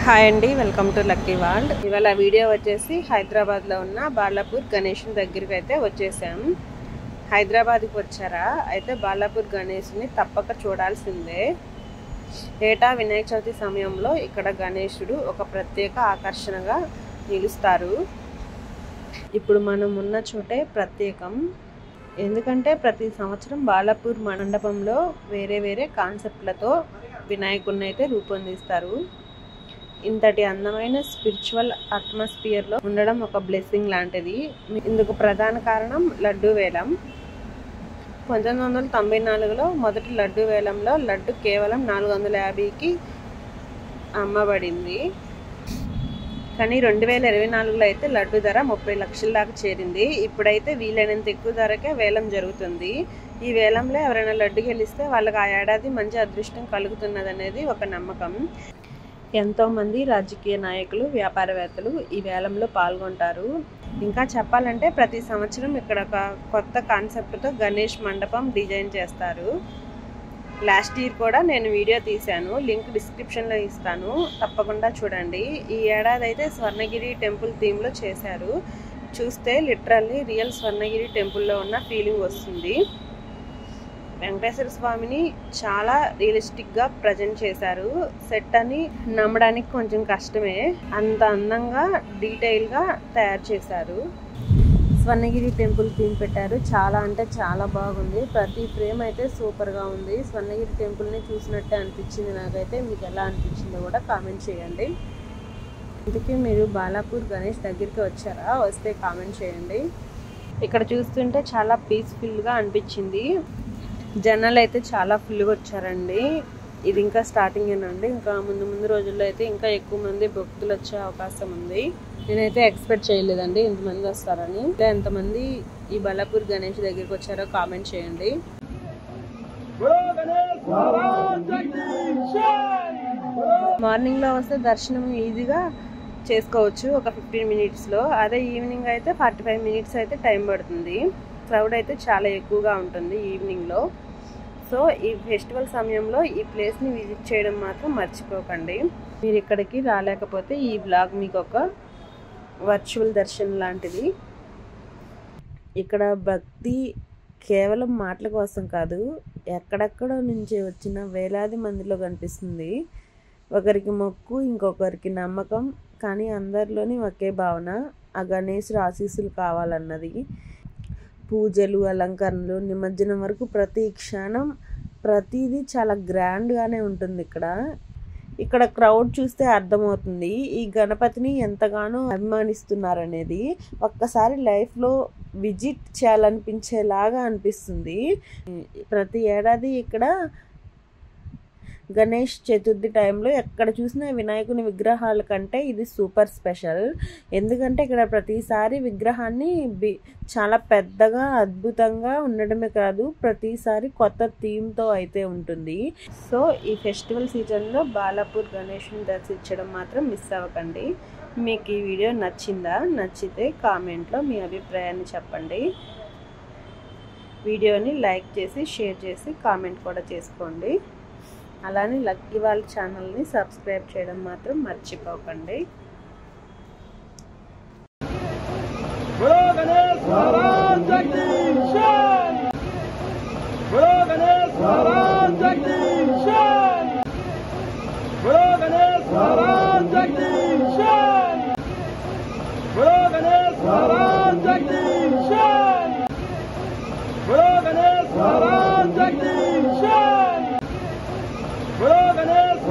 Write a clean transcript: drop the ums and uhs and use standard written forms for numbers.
Hi అండి, welcome to lucky world. ఇవాళ video వచ్చేసి హైదరాబాద్లో ఉన్న బాలాపూర్ గణేషుని దగ్గరికి అయితే వచ్చేసాం. హైదరాబాద్కి వచ్చారా అయితే బాలాపూర్ గణేషుని తప్పక చూడాల్సిందే. ఏటా వినాయక చవితి సమయంలో ఇక్కడ గణేశుడు ఒక ప్రత్యేక ఆకర్షణగా నిలుస్తారు. ఇప్పుడు మనం ఉన్న చోటే ప్రత్యేకం, ఎందుకంటే ప్రతి సంవత్సరం బాలాపూర్ మండపంలో వేరే వేరే కాన్సెప్ట్లతో వినాయకుడిని అయితే రూపొందిస్తారు. ఇంతటి అందమైన స్పిరిచువల్ అట్మాస్ఫియర్లో ఉండడం ఒక బ్లెస్సింగ్ లాంటిది. ఇందుకు ప్రధాన కారణం లడ్డు వేలం. 1994లో మొదటి లడ్డు వేలంలో లడ్డు కేవలం 450కి అమ్మబడింది. కానీ 2024లో అయితే లడ్డు ధర 30 లక్షల దాకా చేరింది. ఇప్పుడైతే వీలైనంత ఎక్కువ ధరకే వేలం జరుగుతుంది. ఈ వేలంలో ఎవరైనా లడ్డు గెలిస్తే వాళ్ళకి ఆ ఏడాది మంచి అదృష్టం కలుగుతున్నదనేది ఒక నమ్మకం. ఎంతోమంది రాజకీయ నాయకులు, వ్యాపారవేత్తలు ఈ వేలంలో పాల్గొంటారు. ఇంకా చెప్పాలంటే ప్రతి సంవత్సరం ఇక్కడ ఒక కొత్త కాన్సెప్ట్తో గణేష్ మండపం డిజైన్ చేస్తారు. లాస్ట్ ఇయర్ కూడా నేను వీడియో తీశాను, లింక్ డిస్క్రిప్షన్లో ఇస్తాను, తప్పకుండా చూడండి. ఈ ఏడాది అయితే స్వర్ణగిరి టెంపుల్ థీమ్లో చేశారు. చూస్తే లిటరల్లీ రియల్ స్వర్ణగిరి టెంపుల్లో ఉన్న ఫీలింగ్ వస్తుంది. వెంకటేశ్వర స్వామిని చాలా రియలిస్టిక్గా ప్రజెంట్ చేశారు. సెట్ అని నమ్మడానికి కొంచెం కష్టమే, అంత అందంగా డీటెయిల్గా తయారు చేశారు. స్వర్ణగిరి టెంపుల్ థీమ్ పెట్టారు, చాలా అంటే చాలా బాగుంది. ప్రతి ఫ్రేమ్ అయితే సూపర్గా ఉంది. స్వర్ణగిరి టెంపుల్ని చూసినట్టే అనిపించింది నాకైతే. మీకు ఎలా అనిపించిందో కూడా కామెంట్ చేయండి. అందుకే మీరు బాలాపూర్ గణేష్ దగ్గరికి వచ్చారా? వస్తే కామెంట్ చేయండి. ఇక్కడ చూస్తుంటే చాలా పీస్ఫుల్గా అనిపించింది. జనాలు అయితే చాలా ఫుల్గా వచ్చారండి. ఇది ఇంకా స్టార్టింగేనండి, ఇంకా ముందు రోజుల్లో అయితే ఇంకా ఎక్కువ మంది భక్తులు వచ్చే అవకాశం ఉంది. నేనైతే ఎక్స్పెక్ట్ చేయలేదండి ఇంతమంది వస్తారని. ఎంతమంది ఈ బాలాపూర్ గణేష్ దగ్గరికి వచ్చారో కామెంట్ చేయండి. మార్నింగ్లో వస్తే దర్శనం ఈజీగా చేసుకోవచ్చు ఒక 15 మినిట్స్లో. అదే ఈవినింగ్ అయితే 45 మినిట్స్ అయితే టైం పడుతుంది. క్రౌడ్ అయితే చాలా ఎక్కువగా ఉంటుంది ఈవినింగ్లో. సో ఈ ఫెస్టివల్ సమయంలో ఈ ప్లేస్ని విజిట్ చేయడం మాత్రం మర్చిపోకండి. మీరు ఇక్కడికి రాలేకపోతే ఈ బ్లాగ్ మీకు ఒక వర్చువల్ దర్శనం లాంటిది. ఇక్కడ భక్తి కేవలం మాటల కోసం కాదు, ఎక్కడెక్కడో నుంచి వచ్చిన వేలాది మందిలో కనిపిస్తుంది. ఒకరికి మొక్కు, ఇంకొకరికి నమ్మకం, కానీ అందరిలోని ఒకే భావన, ఆ గణేశుడు ఆశీస్సులు కావాలన్నది. పూజలు, అలంకరణలు, నిమజ్జనం వరకు ప్రతి క్షణం ప్రతిదీ చాలా గ్రాండ్గానే ఉంటుంది. ఇక్కడ క్రౌడ్ చూస్తే అర్థమవుతుంది ఈ గణపతిని ఎంతగానో అభిమానిస్తున్నారనేది. ఒక్కసారి లైఫ్లో విజిట్ చేయాలనిపించేలాగా అనిపిస్తుంది. ప్రతి ఏడాది ఇక్కడ గణేష్ చతుర్థి టైంలో ఎక్కడ చూసినా వినాయకుని విగ్రహాల కంటే ఇది సూపర్ స్పెషల్. ఎందుకంటే ఇక్కడ ప్రతిసారి విగ్రహాన్ని చాలా పెద్దగా అద్భుతంగా ఉండడమే కాదు, ప్రతిసారి కొత్త థీమ్తో అయితే ఉంటుంది. సో ఈ ఫెస్టివల్ సీజన్లో బాలాపూర్ గణేష్ని దర్శించడం మాత్రం మిస్ అవ్వకండి. మీకు ఈ వీడియో నచ్చిందా? నచ్చితే కామెంట్లో మీ అభిప్రాయాన్ని చెప్పండి. వీడియోని లైక్ చేసి, షేర్ చేసి, కామెంట్ కూడా చేసుకోండి. అలానే లక్కీ వాళ్ళ ఛానల్ని సబ్స్క్రైబ్ చేయడం మాత్రం మర్చిపోకండి. Gणेश